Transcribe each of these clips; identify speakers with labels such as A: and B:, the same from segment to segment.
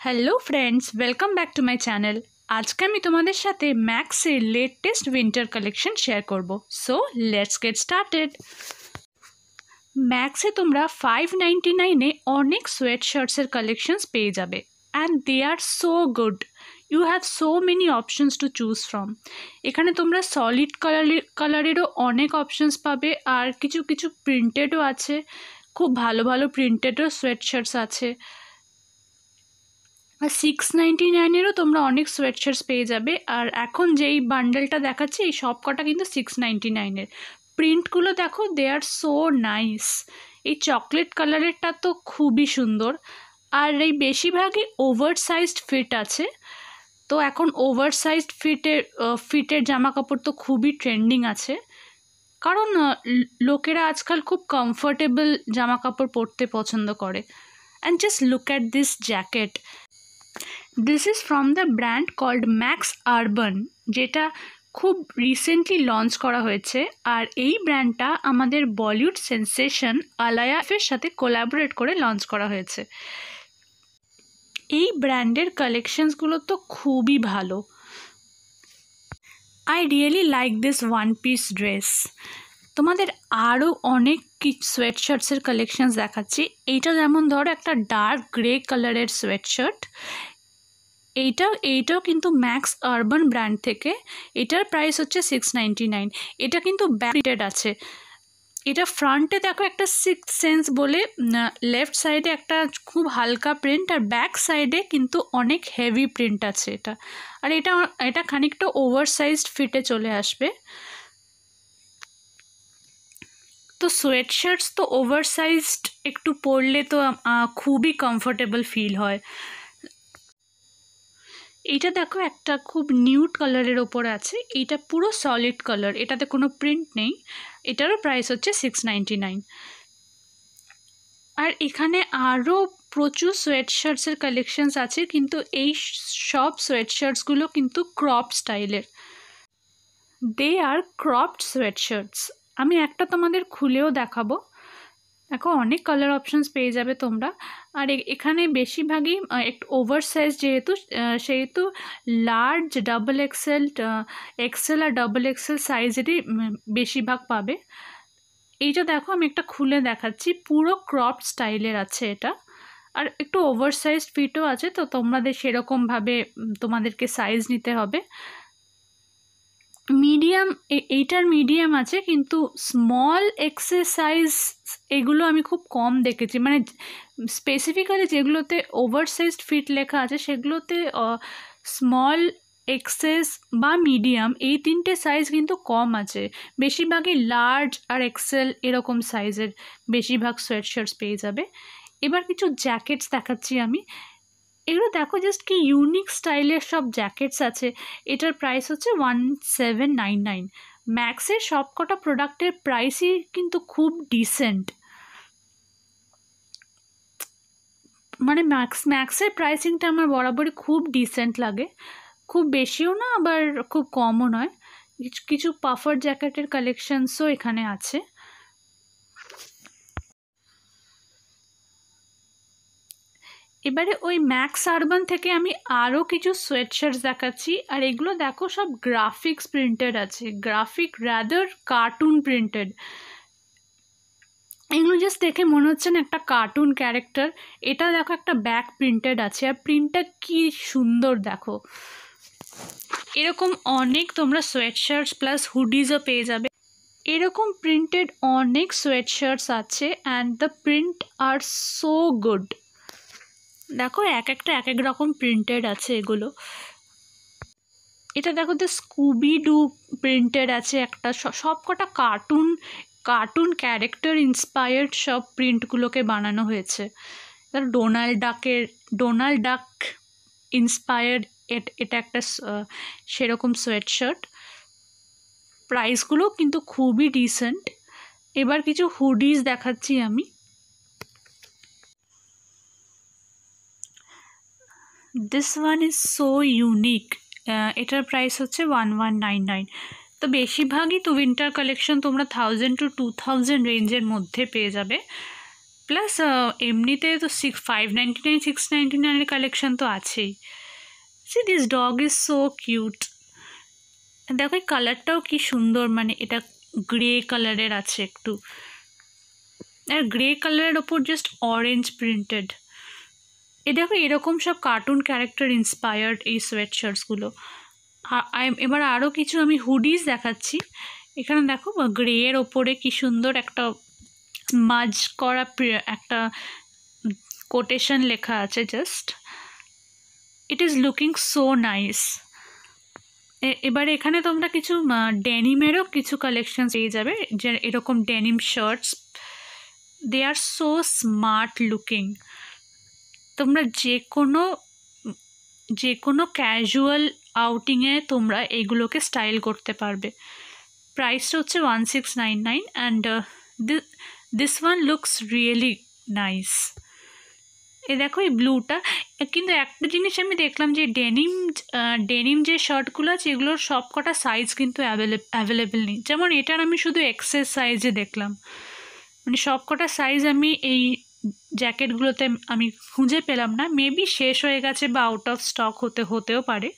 A: Hello friends, welcome back to my channel. আজকে আমি তোমাদের সাথে ম্যাক্সের লেটেস্ট উইন্টার কালেকশন শেয়ার করব। So let's get started. ম্যাক্সে তোমরা 599-এ অনেক সোয়েট শার্টসের কালেকশনস পেয়ে যাবে and they are so good. You have so many options to choose from. এখানে তোমরা সলিড কালারেরও অনেক অপশনস পাবে, আর কিছু কিছু প্রিন্টেডও আছে, খুব ভালো ভালো প্রিন্টেডও সোয়েট শার্টস আছে। আর 699-এরও তোমরা অনেক সোয়েট শার্টস পেয়ে যাবে। আর এখন যেই বান্ডেলটা দেখাচ্ছি এই সব কটা কিন্তু 699-এর। প্রিন্টগুলো দেখো, দে আর সো নাইস। এই চকলেট কালারেরটা তো খুবই সুন্দর, আর এই বেশিরভাগই ওভার সাইজড ফিট আছে। তো এখন ওভার সাইজড ফিটের জামা কাপড় তো খুবই ট্রেন্ডিং আছে, কারণ লোকেরা আজকাল খুব কমফোর্টেবল জামা কাপড় পরতে পছন্দ করে। And just look at this jacket. This is from the brand called Max Urban, যেটা খুব রিসেন্টলি লঞ্চ করা হয়েছে। আর এই ব্র্যান্ডটা আমাদের বলিউড সেন্সেশন আলায়াফের সাথে কোলাবোরেট করে লঞ্চ করা হয়েছে। এই ব্র্যান্ডের কালেকশনসগুলো তো খুবই ভালো। I really like this one piece dress. তোমাদের আরও অনেক সোয়েট শার্টসের কালেকশনস দেখাচ্ছি। এইটা যেমন ধরো একটা ডার্ক গ্রে কালারের সোয়েট শার্ট। এইটাও কিন্তু ম্যাক্স আরবান ব্র্যান্ড থেকে। এটার প্রাইস হচ্ছে 699। এটা কিন্তু ব্যাকপ্রিন্টেড আছে। এটা ফ্রন্টে দেখো একটা সিক্স সেন্স বলে লেফট সাইডে একটা খুব হালকা প্রিন্ট, আর ব্যাক সাইডে কিন্তু অনেক হেভি প্রিন্ট আছে এটা। আর এটা খানিকটা ওভার সাইজড ফিটে চলে আসবে। তো সোয়েট শার্টস তো ওভার সাইজড একটু পরলে তো খুবই কমফোর্টেবল ফিল হয়। এইটা দেখো একটা খুব নিউড কালারের ওপর আছে। এইটা পুরো সলিড কালার, এটাতে কোনো প্রিন্ট নেই। এটারও প্রাইস হচ্ছে 699। আর এখানে আরও প্রচুর সোয়েট শার্টসের কালেকশনস আছে, কিন্তু এই সব সোয়েট শার্টসগুলো কিন্তু ক্রপ স্টাইলের। দে আর ক্রপড সোয়েট শার্টস। আমি একটা তোমাদের খুলেও দেখাবো। দেখো অনেক কালার অপশানস পেয়ে যাবে তোমরা। আর এখানে বেশিরভাগই একটু ওভার সাইজ সেহেতু লার্জ, ডাবল এক্সেল আর ডাবল এক্সেল সাইজেরই বেশিরভাগ পাবে। এইটা দেখো আমি একটা খুলে দেখাচ্ছি, পুরো ক্রপ স্টাইলের আছে এটা। আর একটু ওভার সাইজ ফিটও আছে, তো তোমাদের সেরকমভাবে তোমাদেরকে সাইজ নিতে হবে। মিডিয়াম, এইটার মিডিয়াম আছে, কিন্তু স্মল এক্সেসাইজ এগুলো আমি খুব কম দেখেছি। মানে স্পেসিফিক্যালি যেগুলোতে ওভার সাইজড ফিট লেখা আছে সেগুলোতে স্মল, এক্সেস বা মিডিয়াম এই তিনটে সাইজ কিন্তু কম আছে। বেশিরভাগই লার্জ আর এক্সেল এরকম সাইজের বেশিরভাগ সোয়েট শার্টস পেয়ে যাবে। এবার কিছু জ্যাকেটস দেখাচ্ছি আমি। এগুলো দেখো জাস্ট কি ইউনিক স্টাইলের সব জ্যাকেটস আছে। এটার প্রাইস হচ্ছে 1799। ম্যাক্সের সব কটা প্রোডাক্টের প্রাইসই কিন্তু খুব ডিসেন্ট। মানে ম্যাক্সের প্রাইসিংটা আমার বরাবরই খুব ডিসেন্ট লাগে, খুব বেশিও না আবার খুব কমও নয়। কিছু পাফার জ্যাকেটের কালেকশনসও এখানে আছে। এবারে ওই ম্যাক্স আরবান থেকে আমি আরও কিছু সোয়েট শার্টস দেখাচ্ছি। আর এগুলো দেখো সব গ্রাফিক্স প্রিন্টেড আছে, গ্রাফিক রাদার কার্টুন প্রিন্টেড। এগুলো জাস্ট দেখে মনে হচ্ছে না একটা কার্টুন ক্যারেক্টার। এটা দেখো একটা ব্যাক প্রিন্টেড আছে, আর প্রিন্টটা কি সুন্দর দেখো। এরকম অনেক তোমরা সোয়েট শার্টস প্লাস হুডিজও পেয়ে যাবে। এরকম প্রিন্টেড অনেক সোয়েট শার্টস আছে, and the print are so good. দেখো এক এক রকম প্রিন্টেড আছে এগুলো। এটা দেখো তো স্কুবি ডু প্রিন্টেড আছে একটা। সব কটা কার্টুন ক্যারেক্টার ইন্সপায়ার্ড সব প্রিন্টগুলোকে বানানো হয়েছে। ডোনাল্ড ডাক ইন্সপায়ার্ড এটা একটা সেরকম সোয়েট শার্ট। প্রাইসগুলো কিন্তু খুবই ডিসেন্ট। এবার কিছু হুডিজ দেখাচ্ছি আমি। This one is so unique. এটার প্রাইস হচ্ছে 1199। তো বেশিরভাগই তো উইন্টার কালেকশন তোমরা 1000 to 2000 রেঞ্জের মধ্যে পেয়ে যাবে। প্লাস এমনিতে তো 599 699 কালেকশন তো আছেই। C this dog is so cute. দেখো এই কালারটাও কি সুন্দর, মানে এটা গ্রে কালারের আছে একটু, আর গ্রে কালারের ওপর জাস্ট অরেঞ্জ প্রিন্টেড। এ দেখো এরকম সব কার্টুন ক্যারেক্টার ইন্সপায়ার্ড এই সোয়েট শার্টসগুলো। এবার আরও কিছু আমি হুডিস দেখাচ্ছি। এখানে দেখো গ্রে এর ওপরে কি সুন্দর একটা মাজ করা একটা কোটেশন লেখা আছে, just it is looking so nice. এবারে এখানে তোমরা কিছু ডেনিমেরও কিছু কালেকশন পেয়ে যাবে, যে এরকম denim shorts, they are so smart looking. তোমরা যে কোনো ক্যাজুয়াল আউটিংয়ে তোমরা এইগুলোকে স্টাইল করতে পারবে। প্রাইসটা হচ্ছে 1699 and this one looks really nice. এ দেখো এই ব্লুটা, কিন্তু একটা জিনিস আমি দেখলাম যে ডেনিম যে শার্টগুলো আছে এগুলোর সব কটা সাইজ কিন্তু অ্যাভেলেবেল নেই। যেমন এটার আমি শুধু এক্সেস সাইজে দেখলাম, মানে সব কটা সাইজ আমি এই জ্যাকেটগুলোতে আমি খুঁজে পেলাম না। মেবি শেষ হয়ে গেছে বা আউট অফ স্টক হতেও পারে।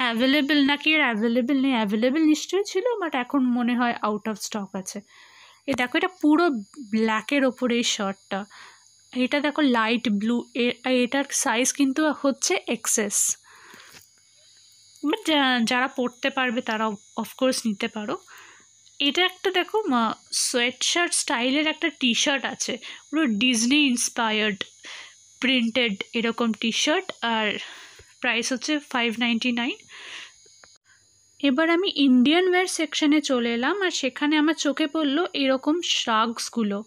A: অ্যাভেলেবেল নাকি এর অ্যাভেলেবেল নেই, অ্যাভেলেবেল নিশ্চয়ই ছিল, বাট এখন মনে হয় আউট অফ স্টক আছে। এ দেখো এটা পুরো ব্ল্যাকের ওপরে এই শার্টটা, এটা দেখো লাইট ব্লু, এটার সাইজ কিন্তু হচ্ছে এক্সেস, বাট যারা পরতে পারবে তারা অফকোর্স নিতে পারো। এটা একটা দেখো সোয়েট শার্ট স্টাইলের একটা টি শার্ট আছে, পুরো ডিজনি ইন্সপায়ার্ড প্রিন্টেড এরকম টি শার্ট, আর প্রাইস হচ্ছে 599। এবার আমি ইন্ডিয়ান ওয়্যার সেকশনে চলে এলাম, আর সেখানে আমার চোখে পড়লো এরকম শ্রাগসগুলো।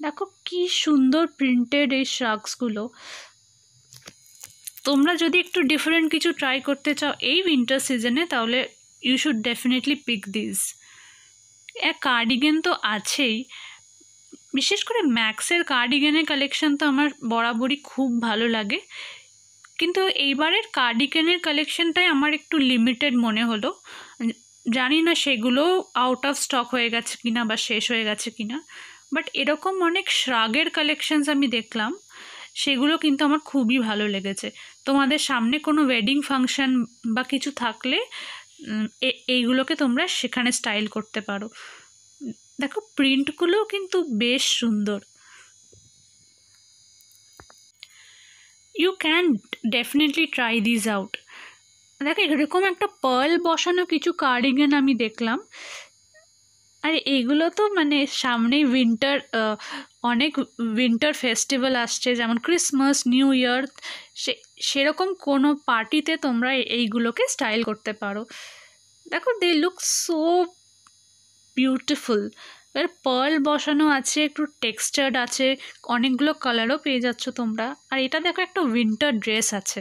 A: দেখো কি সুন্দর প্রিন্টেড এই শ্রাগসগুলো। তোমরা যদি একটু ডিফারেন্ট কিছু ট্রাই করতে চাও এই উইন্টার সিজনে, তাহলে you should definitely pick this. Cardigan তো আছেই, বিশেষ করে ম্যাক্সের কার্ডিগানের কালেকশন তো আমার বরাবরই খুব ভালো লাগে, কিন্তু এইবারের কার্ডিগানের কালেকশনটাই আমার একটু লিমিটেড মনে হলো। জানি না সেগুলো আউট অফ স্টক হয়ে গেছে কিনা বা শেষ হয়ে গেছে কিনা, বাট এরকম অনেক শ্রাগের কালেকশনস আমি দেখলাম, সেগুলো কিন্তু আমার খুবই ভালো লেগেছে। তোমাদের সামনে কোনো ওয়েডিং ফাংশন বা কিছু থাকলে এইগুলোকে তোমরা সেখানে স্টাইল করতে পারো। দেখো প্রিন্টগুলোও কিন্তু বেশ সুন্দর। You can definitely try this out. দেখো এরকম একটা পার্ল বসানো কিছু কার্ডিগান আমি দেখলাম, আর এগুলো তো মানে সামনেই অনেক উইন্টার ফেস্টিভ্যাল আসছে, যেমন ক্রিসমাস, নিউ ইয়ার, সেরকম কোনো পার্টিতে তোমরা এইগুলোকে স্টাইল করতে পারো। দেখো দে লুক সো বিউটিফুল। এবার পার্ল বসানো আছে, একটু টেক্সচার্ড আছে, অনেকগুলো কালারও পেয়ে যাচ্ছ তোমরা। আর এটা দেখো একটা উইন্টার ড্রেস আছে,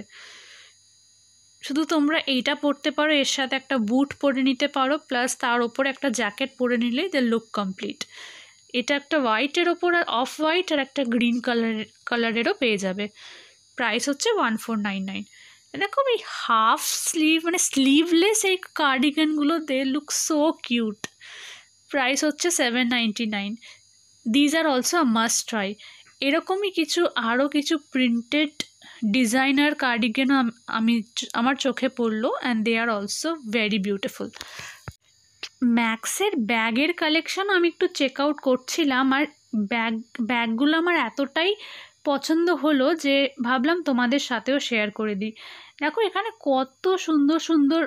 A: শুধু তোমরা এইটা পরতে পারো, এর সাথে একটা বুট পরে নিতে পারো, প্লাস তার ওপর একটা জ্যাকেট পরে নিলেই দ্য লুক কমপ্লিট। এটা একটা হোয়াইটের ওপর আর অফ হোয়াইট আর একটা গ্রিন কালারেরও পেয়ে যাবে। প্রাইস হচ্ছে 1499। দেখো এই হাফ স্লিভ মানে স্লিভলেস এই কার্ডিগানগুলো they look so cute. Price হচ্ছে 799। These are also a must try. এরকমই আরও কিছু প্রিন্টেড ডিজাইনার কার্ডিগানও আমার চোখে পড়লো, and they are also very beautiful. ম্যাক্সের ব্যাগের কালেকশন আমি একটু চেক আউট করছিলাম, আর ব্যাগগুলো আমার এতটাই পছন্দ হলো যে ভাবলাম তোমাদের সাথেও শেয়ার করে দিই। দেখো এখানে কত সুন্দর সুন্দর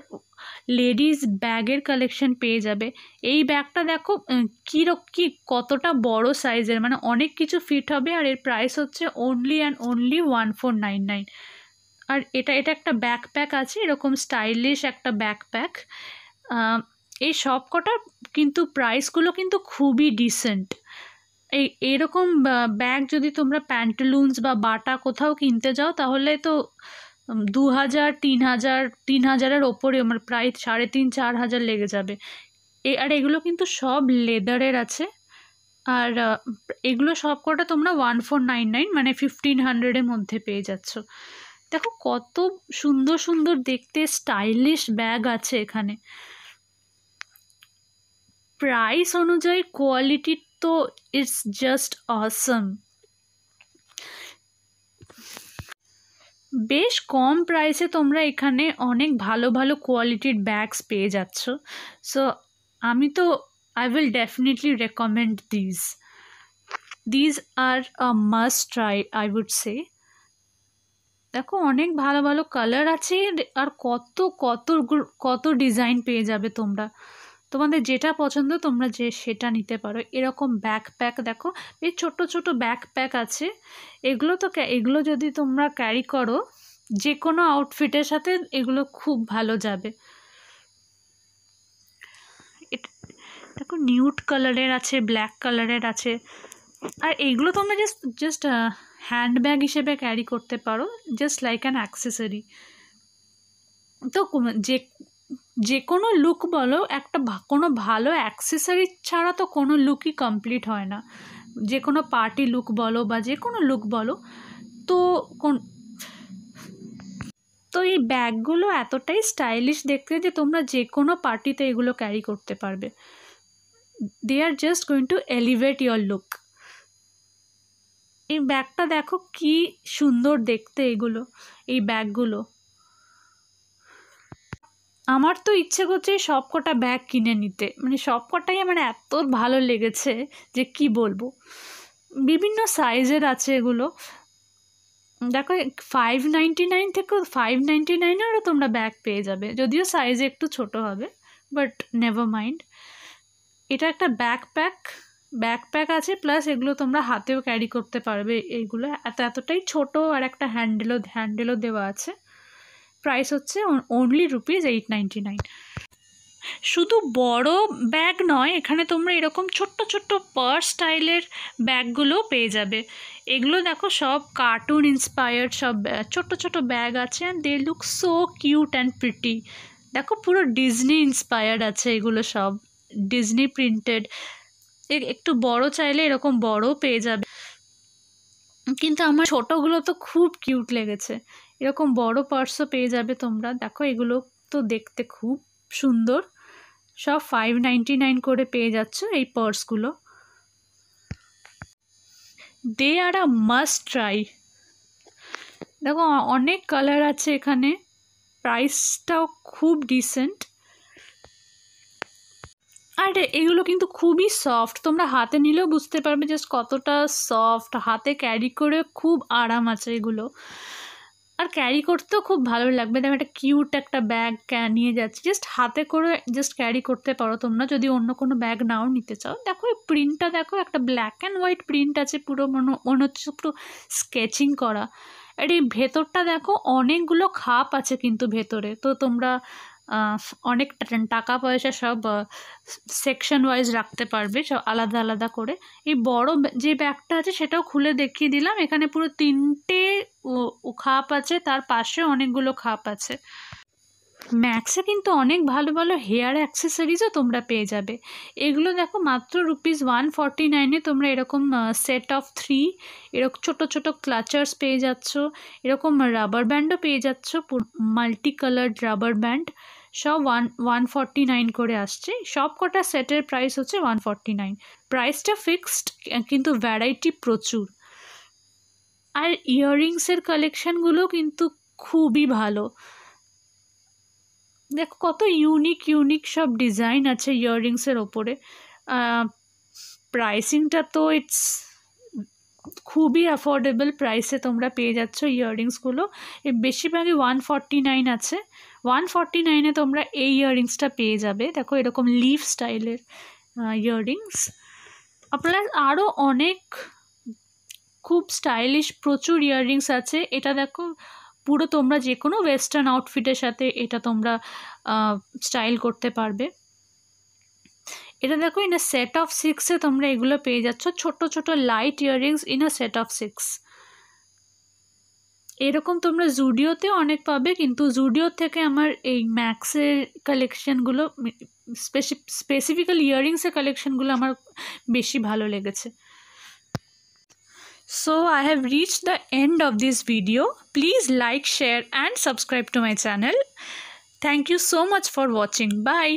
A: লেডিস ব্যাগের কালেকশন পেয়ে যাবে। এই ব্যাগটা দেখো কি কতটা বড় সাইজের, মানে অনেক কিছু ফিট হবে, আর এর প্রাইস হচ্ছে অনলি অ্যান্ড অনলি 1499। আর এটা একটা ব্যাকপ্যাক আছে, এরকম স্টাইলিশ একটা ব্যাকপ্যাক। এই সব কটা কিন্তু প্রাইসগুলো কিন্তু খুবই ডিসেন্ট। এরকম ব্যাগ যদি তোমরা প্যান্টালুন্স বা বাটা কোথাও কিনতে যাও, তাহলে তো 2000 3000 ওপরে, আমার প্রায় 3500-4000 লেগে যাবে। আর এগুলো কিন্তু সব লেদারের আছে, আর এগুলো সব কটা তোমরা 1499 মানে 1500-এর মধ্যে পেয়ে যাচ্ছ। দেখো কত সুন্দর সুন্দর দেখতে স্টাইলিশ ব্যাগ আছে এখানে। প্রাইস অনুযায়ী কোয়ালিটি তো ইটস জাস্ট অসম। বেশ কম প্রাইসে তোমরা এখানে অনেক ভালো ভালো কোয়ালিটির ব্যাগস পেয়ে যাচ্ছ। সো আমি তো I will definitely recommend these are a must try I would say. দেখো অনেক ভালো ভালো কালার আছে, আর কত কত কত ডিজাইন পেয়ে যাবে তোমরা। তোমাদের যেটা পছন্দ তোমরা সেটা নিতে পারো। এরকম ব্যাকপ্যাক দেখো, এই ছোট ছোট ব্যাকপ্যাক আছে। এগুলো যদি তোমরা ক্যারি করো যে কোনো আউটফিটের সাথে এগুলো খুব ভালো যাবে। দেখো নিউড কালারের আছে, ব্ল্যাক কালারের আছে, আর এইগুলো তোমরা জাস্ট হ্যান্ডব্যাগ হিসেবে ক্যারি করতে পারো, জাস্ট লাইক অ্যান অ্যাক্সেসরি। তো যে কোনো লুক বলো, কোনো ভালো অ্যাক্সেসরি ছাড়া তো কোনো লুকই কমপ্লিট হয় না। যে কোনো পার্টি লুক বলো বা যে কোনো লুক বলো, তো এই ব্যাগগুলো এতটাই স্টাইলিশ দেখতে যে তোমরা যে কোনো পার্টিতে এগুলো ক্যারি করতে পারবে। They are just going to elevate your look. এই ব্যাগটা দেখো কি সুন্দর দেখতে, এই ব্যাগগুলো। আমার তো ইচ্ছে করছে সব কটা ব্যাগ কিনে নিতে, মানে সব কটাই আমার এত ভালো লেগেছে যে কি বলবো। বিভিন্ন সাইজের আছে এগুলো। দেখো 599 থেকে 599-এরও তোমরা ব্যাগ পেয়ে যাবে, যদিও সাইজে একটু ছোট হবে, বাট নেভার মাইন্ড। এটা একটা ব্যাকপ্যাক আছে, প্লাস এগুলো তোমরা হাতেও ক্যারি করতে পারবে। এইগুলো এতটাই ছোট, আর একটা হ্যান্ডেলও দেওয়া আছে। প্রাইস হচ্ছে অনলি ₹899। শুধু বড় ব্যাগ নয়, এখানে তোমরা এরকম ছোট্ট ছোট্ট পার্স স্টাইলের ব্যাগগুলোও পেয়ে যাবে। এগুলো দেখো সব কার্টুন ইন্সপায়ার্ড, সব ছোট্ট ছোট ব্যাগ আছে, and they look so cute and pretty. দেখো পুরো ডিজনি ইন্সপায়ার্ড আছে, এগুলো সব ডিজনি প্রিন্টেড। একটু বড় চাইলে এরকম বড়ও পেয়ে যাবে, কিন্তু আমার ছোটোগুলো তো খুব কিউট লেগেছে। এরকম বড় পার্সও পেয়ে যাবে তোমরা। দেখো এগুলো তো দেখতে খুব সুন্দর, সব 599 করে পেয়ে যাচ্ছ এই পার্সগুলো। দে আর আ মাস্ট ট্রাই। দেখো অনেক কালার আছে এখানে, প্রাইসটাও খুব ডিসেন্ট। আর এগুলো কিন্তু খুবই সফট, তোমরা হাতে নিলেও বুঝতে পারবে জাস্ট কতটা সফট। হাতে ক্যারি করে খুব আরাম আছে এগুলো, আর ক্যারি করতেও খুব ভালো লাগবে। দেখো একটা কিউট একটা ব্যাগ নিয়ে যাচ্ছি, জাস্ট হাতে করে জাস্ট ক্যারি করতে পারো তোমরা, যদি অন্য কোনো ব্যাগ নাও নিতে চাও। দেখো এই প্রিন্টটা দেখো, একটা ব্ল্যাক অ্যান্ড হোয়াইট প্রিন্ট আছে, পুরো মনে হচ্ছে পুরো স্কেচিং করা। আর এই ভেতরটা দেখো অনেকগুলো খাপ আছে কিন্তু ভেতরে, তো তোমরা অনেক টাকা পয়সা সব সেকশন ওয়াইজ রাখতে পারবে, সব আলাদা আলাদা করে। এই বড় যে ব্যাগটা আছে সেটাও খুলে দেখিয়ে দিলাম, এখানে পুরো 3টে খাপ আছে, তার পাশে অনেকগুলো খাপ আছে। ম্যাক্সে কিন্তু অনেক ভালো ভালো হেয়ার অ্যাক্সেসরিজও তোমরা পেয়ে যাবে। এগুলো দেখো মাত্র ₹149-এ তোমরা এরকম সেট অফ 3 এরকম ছোট ছোট ক্লাচার্স পেয়ে যাচ্ছ, এরকম রাবার ব্যান্ডও পেয়ে যাচ্ছ, মাল্টি কালার্ড রাবার ব্যান্ড, সব 149 করে আসছে। সব কটা সেটের প্রাইস হচ্ছে 149। প্রাইসটা ফিক্সড, কিন্তু ভ্যারাইটি প্রচুর। আর ইয়াররিংসের কালেকশানগুলো কিন্তু খুবই ভালো। দেখো কত ইউনিক সব ডিজাইন আছে ইয়াররিংসের ওপরে। প্রাইসিংটা তো ইটস খুবই অ্যাফোর্ডেবল প্রাইসে তোমরা পেয়ে যাচ্ছ ইয়াররিংসগুলো। বেশিরভাগই 149 আছে, 149-এ তোমরা এই ইয়াররিংসটা পেয়ে যাবে। দেখো এরকম লিফ স্টাইলের ইয়াররিংস। আপনারা আরও অনেক খুব স্টাইলিশ প্রচুর ইয়াররিংস আছে। এটা দেখো পুরো তোমরা যে কোনো ওয়েস্টার্ন আউটফিটের সাথে এটা তোমরা স্টাইল করতে পারবে। এটা দেখো ইন আ সেট অফ 6-এ তোমরা এগুলো পেয়ে যাচ্ছ, ছোট ছোট light earrings in a set of 6। এরকম তোমরা জুডিওতেও অনেক পাবে, কিন্তু জুডিও থেকে আমার এই ম্যাক্সের কালেকশানগুলো, স্পেসিফিক্যাল ইয়াররিংসের কালেকশানগুলো আমার বেশি ভালো লেগেছে। So I have reached the end of this video. Please like, share and subscribe to my channel. Thank you so much for watching. Bye.